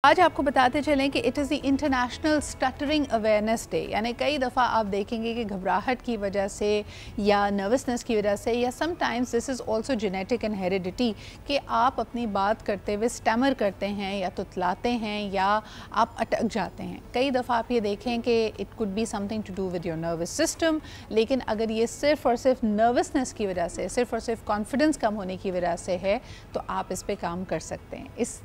आज आपको बताते चलें कि it is the international stuttering awareness day. यानी कई दफ़ा आप देखेंगे कि घबराहट की वजह से या नर्वसनेस की वजह से या sometimes this is also genetic and heredity कि आप अपनी बात करते हुए स्टैमर करते हैं या तुतलाते हैं या आप अटक जाते हैं। कई दफ़ा आप ये देखें कि it could be something to do with your nervous system, लेकिन अगर ये सिर्फ़ और सिर्फ नर्वसनेस की वजह से, सिर्फ़ और सिर्फ कॉन्फिडेंस कम होने की वजह से है तो आप इस पर काम कर सकते हैं। इस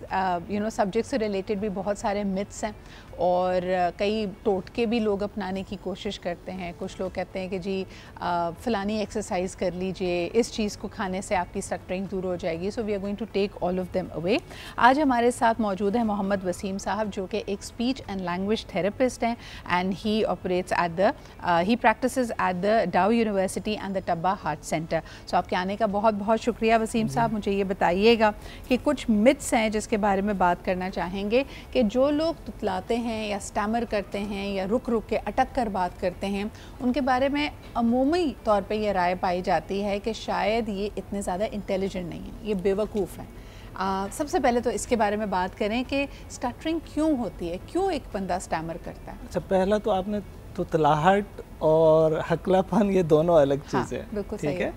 सब्जेक्ट से रिलेटेड भी बहुत सारे मिथ्स हैं और कई टोटके भी लोग अपनाने की कोशिश करते हैं। कुछ लोग कहते हैं कि जी फ़लानी एक्सरसाइज कर लीजिए, इस चीज़ को खाने से आपकी स्टटरिंग दूर हो जाएगी। So we are going to take all of them away. आज हमारे साथ मौजूद है मोहम्मद वसीम साहब, जो कि एक स्पीच एंड लैंग्वेज थेरेपिस्ट हैं and he operates at the he practises at the Dow University and the Tabba Heart Centre. So आपके आने का बहुत बहुत शुक्रिया वसीम साहब। मुझे ये बताइएगा कि कुछ मिथ्स हैं जिसके बारे में बात करना चाहेंगे कि जो लोग तुतलाते हैं या स्टैमर करते हैं या रुक रुक के अटक कर बात करते हैं, उनके बारे में अमूमी तौर पे ये राय पाई जाती है कि शायद ये इतने ज़्यादा इंटेलिजेंट नहीं हैं, ये बेवकूफ़ हैं। सबसे पहले तो इसके बारे में बात करें कि स्टटरिंग क्यों होती है, क्यों एक बंदा स्टैमर करता है। अच्छा, पहला तो आपने तुतलाहट और हकलापन ये दोनों अलग चीज़ें हैं। बिल्कुल ठीक सही है।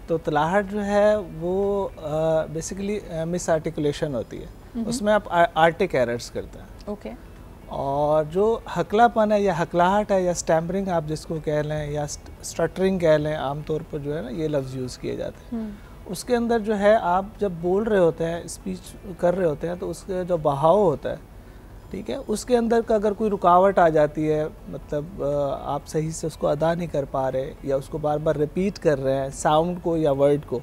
तो तुतलाहट जो है वो बेसिकली मिस आर्टिकुलेशन होती है, उसमें आप आर्टिक एरर्स करते हैं। ओके। और जो हकलापन है या हकलाहट है या स्टैमरिंग आप जिसको कह लें या स्टटरिंग कह लें, आमतौर पर जो है ना ये लफ्ज़ यूज़ किए जाते हैं। उसके अंदर जो है आप जब बोल रहे होते हैं, स्पीच कर रहे होते हैं, तो उसके जो बहाव होता है, ठीक है, उसके अंदर का अगर कोई रुकावट आ जाती है, मतलब आप सही से उसको अदा नहीं कर पा रहे या उसको बार बार रिपीट कर रहे हैं साउंड को या वर्ड को,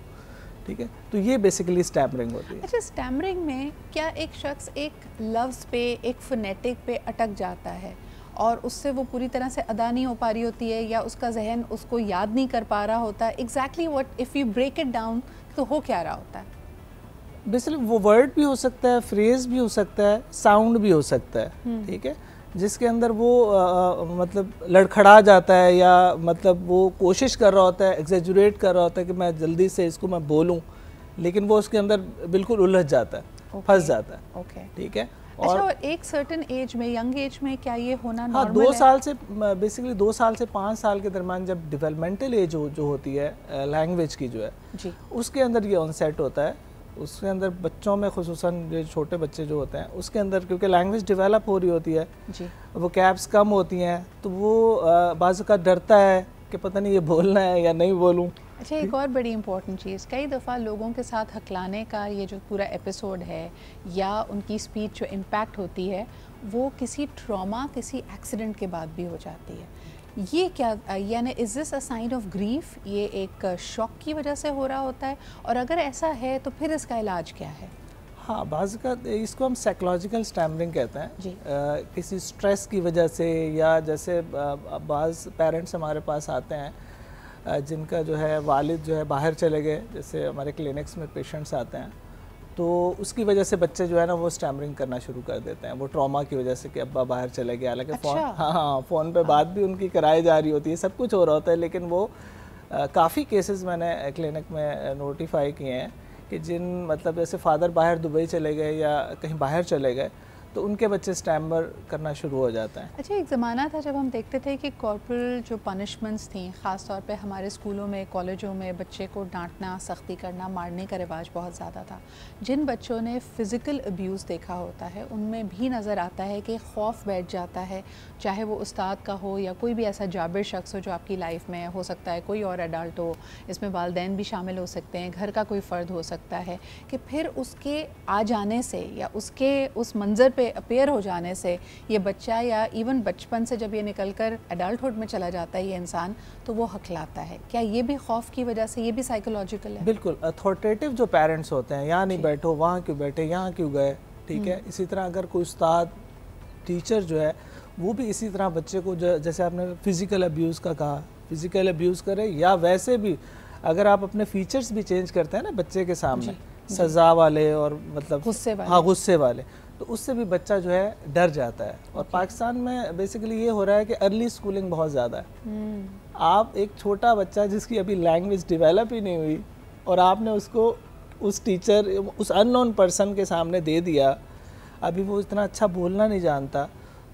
ठीक है, तो ये बेसिकली स्टैमरिंग होती है। अच्छा, स्टैमरिंग में क्या एक शख्स एक लफ्ज़ पे, एक फोनेटिक पे अटक जाता है और उससे वो पूरी तरह से अदा नहीं हो पा रही होती है या उसका जहन उसको याद नहीं कर पा रहा होता? Exactly what if you break it down तो हो क्या रहा होता है? बेसिकली वो वर्ड भी हो सकता है, फ्रेज भी हो सकता है, साउंड भी हो सकता है, ठीक है, जिसके अंदर वो मतलब लड़खड़ा जाता है या मतलब वो कोशिश कर रहा होता है, एग्जेजुरेट कर रहा होता है कि मैं जल्दी से इसको मैं बोलूं, लेकिन वो उसके अंदर बिल्कुल उलझ जाता है, फंस जाता है। ओके, ठीक है। और अच्छा, एक सर्टेन एज में, यंग एज में क्या ये होना नॉर्मल है? 2 साल से बेसिकली 2 साल से 5 साल के दरमियान जब डेवलपमेंटल एज जो होती है लैंग्वेज की जो है जी, उसके अंदर ये ऑनसेट होता है। उसके अंदर बच्चों में खुसूसन जो छोटे बच्चे जो होते हैं उसके अंदर, क्योंकि लैंग्वेज डेवलप हो रही होती है जी, वो कैप्स कम होती हैं, तो वो बाज़ का डरता है कि पता नहीं ये बोलना है या नहीं बोलूं। अच्छा, एक और बड़ी इंपॉर्टेंट चीज़, कई दफ़ा लोगों के साथ हकलाने का ये जो पूरा एपिसोड है या उनकी स्पीच जो इम्पैक्ट होती है वो किसी ट्रॉमा, किसी एक्सीडेंट के बाद भी हो जाती है। ये क्या, यानी is this a sign of grief? ये एक शॉक की वजह से हो रहा होता है? और अगर ऐसा है तो फिर इसका इलाज क्या है? हाँ, बाज़ का इसको हम साइकोलॉजिकल स्टैमरिंग कहते हैं जी। किसी स्ट्रेस की वजह से या जैसे बाज़ पेरेंट्स हमारे पास आते हैं जिनका जो है वालिद जो है बाहर चले गए, जैसे हमारे क्लिनिक्स में पेशेंट्स आते हैं, तो उसकी वजह से बच्चे जो है ना वो स्टैमरिंग करना शुरू कर देते हैं, वो ट्रॉमा की वजह से कि अब्बा बाहर चले गए। हालांकि अच्छा। फ़ोन पे बात भी उनकी कराई जा रही होती है, सब कुछ हो रहा होता है, लेकिन वो काफ़ी केसेस मैंने क्लिनिक में नोटिफाई किए हैं कि जिन मतलब जैसे फादर बाहर दुबई चले गए या कहीं बाहर चले गए तो उनके बच्चे स्टैमर करना शुरू हो जाता है। अच्छा, एक ज़माना था जब हम देखते थे कि कॉर्पोरल जो पनिशमेंट्स थी, ख़ास तौर पे हमारे स्कूलों में, कॉलेजों में बच्चे को डांटना, सख्ती करना, मारने का रिवाज बहुत ज़्यादा था। जिन बच्चों ने फ़िज़िकल अब्यूज़ देखा होता है उनमें भी नज़र आता है कि खौफ बैठ जाता है, चाहे वो उस्ताद का हो या कोई भी ऐसा जाबिर शख्स हो जो आपकी लाइफ में हो सकता है, कोई और एडल्ट हो, इसमें वालिदैन भी शामिल हो सकते हैं, घर का कोई फ़र्द हो सकता है, कि फिर उसके आ जाने से या उसके उस मंज़र पे अपेयर हो जाने से ये बच्चा या इवन बचपन से जब ये निकलकर एडल्टहुड में चला जाता है ये इंसान, तो वो हकलाता है। क्या ये भी खौफ की वजह से, ये भी साइकोलॉजिकल है? बिल्कुल। अथॉरिटेटिव जो पेरेंट्स होते हैं, यहाँ नहीं बैठो, वहाँ क्यों बैठे, यहाँ क्यों गए, ठीक है। इसी तरह अगर कोई उस्ताद, टीचर जो है वो भी इसी तरह बच्चे को जैसे आपने फिज़िकल अब्यूज़ का कहा, फिज़िकल अब्यूज़ करे या वैसे भी अगर आप अपने फीचर्स भी चेंज करते हैं ना बच्चे के सामने, सज़ा वाले और मतलब गुस्से वाले, हाँ गुस्से वाले, तो उससे भी बच्चा जो है डर जाता है। और पाकिस्तान में बेसिकली ये हो रहा है कि अर्ली स्कूलिंग बहुत ज़्यादा है। आप एक छोटा बच्चा जिसकी अभी लैंग्वेज डेवलप ही नहीं हुई और आपने उसको उस टीचर, उस अननोन पर्सन के सामने दे दिया, अभी वो इतना अच्छा बोलना नहीं जानता,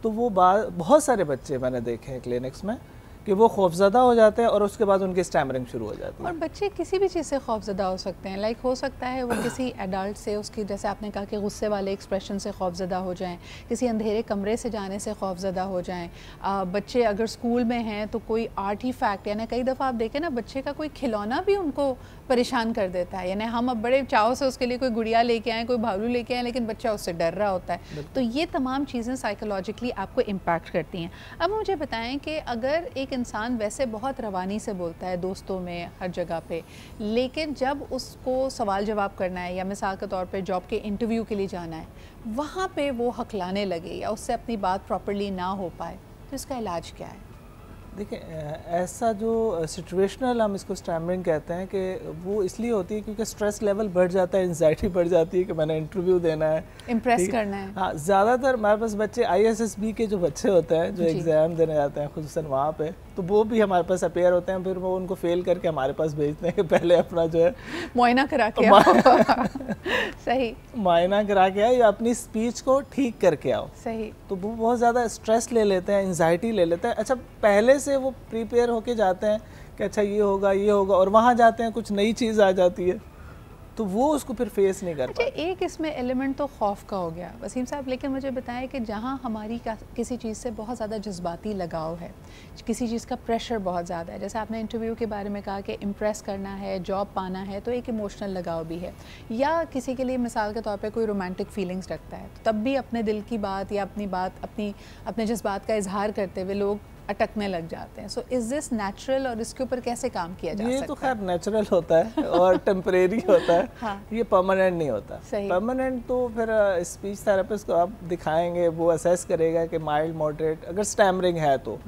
तो वो बहुत सारे बच्चे मैंने देखे हैं क्लिनिक्स में कि वो खौफज़दा हो जाते हैं और उसके बाद उनकी स्टैमरिंग शुरू हो जाती है। और बच्चे किसी भी चीज़ से खौफज़दा हो सकते हैं, लाइक हो सकता है वो किसी एडल्ट से, उसकी जैसे आपने कहा कि गुस्से वाले एक्सप्रेशन से खौफज़दा हो जाएं, किसी अंधेरे कमरे से जाने से खौफज़दा हो जाएं। बच्चे अगर स्कूल में हैं तो कोई आर्टिफैक्ट, यानी कई दफ़ा आप देखें ना बच्चे का कोई खिलौना भी उनको परेशान कर देता है, यानी हम अब बड़े चाव से उसके लिए कोई गुड़िया लेके आएँ, कोई भालू लेके आएँ, लेकिन बच्चा उससे डर रहा होता है। तो ये तमाम चीज़ें साइकोलॉजिकली आपको इम्पैक्ट करती हैं। अब मुझे बताएं कि अगर एक इंसान वैसे बहुत रवानी से बोलता है दोस्तों में, हर जगह पे, लेकिन जब उसको सवाल जवाब करना है या मिसाल के तौर पे जॉब के इंटरव्यू के लिए जाना है, वहाँ पे वो हकलाने लगे या उससे अपनी बात प्रॉपर्ली ना हो पाए, तो इसका इलाज क्या है? देखिए, ऐसा जो सिचुएशनल हम इसको स्टैमरिंग कहते हैं कि वो इसलिए होती है क्योंकि स्ट्रेस लेवल बढ़ जाता है, एंजाइटी बढ़ जाती है कि मैंने इंटरव्यू देना है, इम्प्रेस करना है। हाँ, ज़्यादातर हमारे पास बच्चे ISSB के जो बच्चे होते हैं जो एग्ज़ाम देने जाते हैं खुसूसन वहाँ पे, तो वो भी हमारे पास अपेयर होते हैं, फिर वो उनको फेल करके हमारे पास भेजते हैं कि पहले अपना जो है मुआयना करा के आओ। सही, मुआयना करा के आओ या अपनी स्पीच को ठीक करके आओ। सही। तो वो बहुत ज़्यादा स्ट्रेस ले लेते हैं, एंजाइटी ले लेते हैं। अच्छा, पहले से वो प्रिपेयर होके जाते हैं कि अच्छा ये होगा और वहाँ जाते हैं कुछ नई चीज़ आ जाती है तो वो उसको फिर फेस नहीं कर पाते। अच्छा, एक इसमें एलिमेंट तो खौफ का हो गया वसीम साहब, लेकिन मुझे बताएं कि जहाँ हमारी किसी चीज़ से बहुत ज़्यादा जज्बाती लगाव है, किसी चीज़ का प्रेशर बहुत ज़्यादा है, जैसे आपने इंटरव्यू के बारे में कहा कि इम्प्रेस करना है, जॉब पाना है, तो एक इमोशनल लगाव भी है, या किसी के लिए मिसाल के तौर पे कोई रोमांटिक फीलिंग्स रखता है, तो तब भी अपने दिल की बात या अपने जज्बात का इजहार करते हुए लोग अटकने लग जाते हैं। सो इज़ दिस नेचुरल और इसके ऊपर कैसे काम किया जा सकता है? ये तो खैर नेचुरल होता है और टेम्परेरी होता है। हाँ। ये परमानेंट नहीं होता। परमानेंट तो फिर स्पीच थेरेपिस्ट को आप दिखाएंगे, वो असेस करेगा कि माइल्ड मॉडरेट, अगर स्टैमरिंग है तो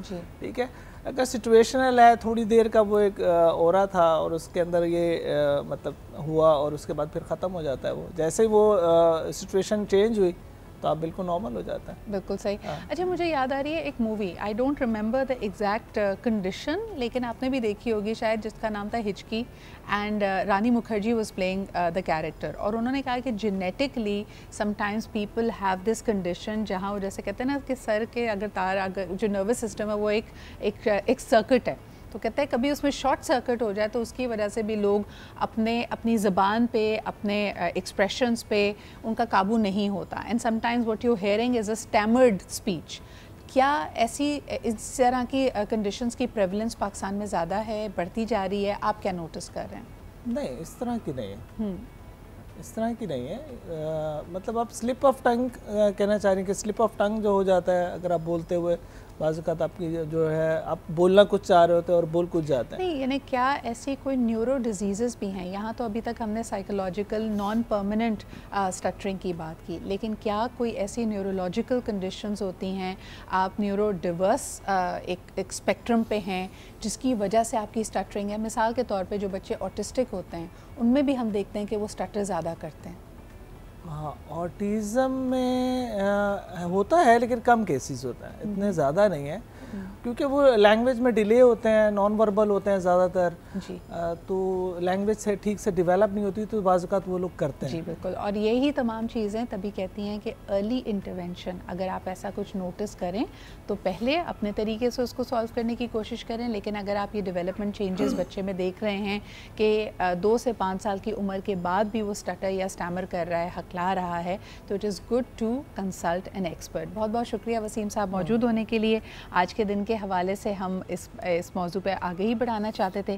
ठीक है। अगर सिचुएशनल है, थोड़ी देर का वो एक ओरा था और उसके अंदर ये मतलब हुआ और उसके बाद फिर ख़त्म हो जाता है वो, जैसे ही वो सिचुएशन चेंज हुई तो आप बिल्कुल नॉर्मल हो जाता है। बिल्कुल सही। अच्छा, मुझे याद आ रही है एक movie, I don't remember the exact condition, लेकिन आपने भी देखी होगी शायद, जिसका नाम था हिचकी, and Rani Mukherjee was playing the character, और उन्होंने कहा कि genetically sometimes people have this condition, जहाँ वो जैसे कहते हैं ना कि सर के अगर जो नर्वस सिस्टम है वो एक सर्किट है, तो कहते हैं कभी उसमें शॉर्ट सर्किट हो जाए तो उसकी वजह से भी लोग अपनी ज़बान पे, अपने एक्सप्रेशंस पे उनका काबू नहीं होता, and sometimes what you hearing is a stammered speech. क्या ऐसी इस तरह की कंडीशंस की प्रेवलेंस पाकिस्तान में ज़्यादा है, बढ़ती जा रही है, आप क्या नोटिस कर रहे हैं? नहीं, इस तरह की नहीं है। इस तरह की नहीं है। मतलब आप स्लिप ऑफ टंग कहना चाह रही हैं कि स्लिप ऑफ टंग जो हो जाता है अगर आप बोलते हुए, बाज़-औक़ात आपकी जो है आप बोलना कुछ चाह रहे होते हैं और बोल कुछ जाते हैं। नहीं, यानी क्या ऐसी कोई न्यूरो डिजीज़ेस भी हैं? यहाँ तो अभी तक हमने साइकोलॉजिकल नॉन परमानेंट स्टटरिंग की बात की, लेकिन क्या कोई ऐसी न्यूरोलॉजिकल कंडीशंस होती हैं, आप न्यूरो डिवर्स एक स्पेक्ट्रम पे हैं जिसकी वजह से आपकी स्टटरिंग है? मिसाल के तौर पे जो बच्चे ऑटिस्टिक होते हैं उनमें भी हम देखते हैं कि वो स्टटर ज़्यादा करते हैं। हाँ, ऑटिज़म में होता है लेकिन कम केसेस होता है, इतने ज़्यादा नहीं है, क्योंकि वो लैंग्वेज में डिले होते हैं, नॉन वर्बल होते हैं ज़्यादातर, तो लैंग्वेज से ठीक से डेवलप नहीं होती, तो बाज़ औक़ात वो लोग करते हैं। जी बिल्कुल, और यही तमाम चीज़ें तभी कहती हैं कि अर्ली इंटरवेंशन, अगर आप ऐसा कुछ नोटिस करें तो पहले अपने तरीके से उसको सॉल्व करने की कोशिश करें, लेकिन अगर आप ये डेवलपमेंट चेंजेस बच्चे में देख रहे हैं कि 2 से 5 साल की उम्र के बाद भी वो स्टटर या स्टैमर कर रहा है, हकला रहा है, तो it is good to consult an expert. बहुत बहुत शुक्रिया वसीम साहब मौजूद होने के लिए। आज के दिन के हवाले से हम इस मौजू पे आगे ही बढ़ाना चाहते थे